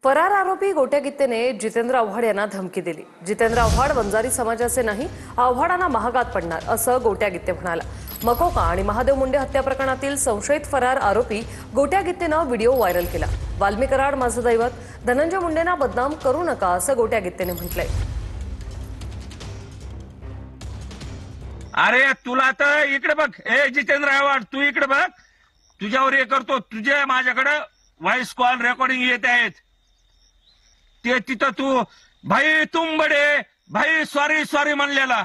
फरार आरोपी गोट्या गित्तेने जितेंद्र आव्हाड यांना धमकी दिली। जितेंद्र आव्हाड वंजारी समाजाचे नाही, आव्हाडांना महागात पडणार असं गोट्या गित्ते म्हणाला। मकोका आणि महादेव मुंडे हत्या प्रकरणातील संशयित फरार आरोपी गोट्या गित्तेनं व्हिडिओ व्हायरल केला। वाल्मी कराड माझं दैवत, धनंजय मुंडेंना बदनाम करू नका असं गोट्या गित्तेने म्हटलंय। अरे तुला तर इकडे बघ, ए जितेंद्र आव्हाड तू इकडे बघ, तुझ्यावर हे करतो, तुझे माझ्याकडे व्हॉइस कॉल रेकॉर्डिंग येत आहेत। ते तिथं तू भाई तुम बडे भाई सॉरी सॉरी म्हणलेला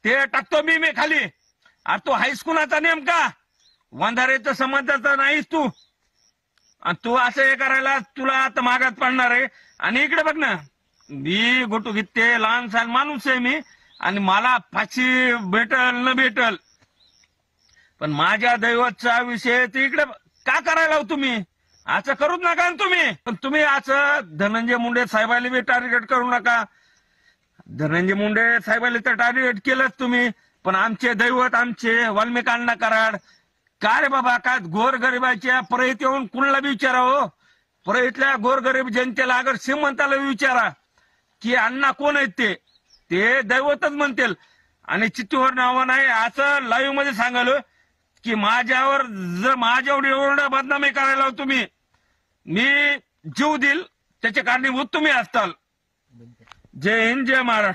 ते टाकतो मी खाली। अरे तू हायस्कूलचा नेमका वंधारेचा संबंधाचा नाहीस तू, आणि तू असं हे करायला तुला आता मागात पडणार आहे। आणि इकडे बघ ना, मी गोटू गित्ते लहान सहान माणूस आहे मी, आणि मला फाशी भेटल न भेटल, पण माझ्या दैवतचा विषय ते इकडे का करायला तुम्ही असं करूच नका ना तुम्ही। पण तुम्ही असं धनंजय मुंडे साहेबाला बी टार्गेट करू नका। धनंजय मुंडे साहेबाला तर टार्गेट केलंच तुम्ही, पण आमचे दैवत आमचे वाल्मिकांना कराड का रे बाबा, काय गोरगरिबाच्या परत येऊन कुणाला बी विचारा हो, परतल्या गोरगरीब जनतेला अगर श्रीमंताला विचारा की अण्णा कोण आहेत ते दैवतच म्हणतील। आणि चित्तूवर नावं नाही असं लाईव्ह मध्ये सांगालो की माझ्यावर जर माझ्यावर एवढं बदनामी करायला तुम्ही, मी जीव देईल त्याचे कारणीभूत तुम्ही असताल। जय हिंद, जय महाराष्ट्र।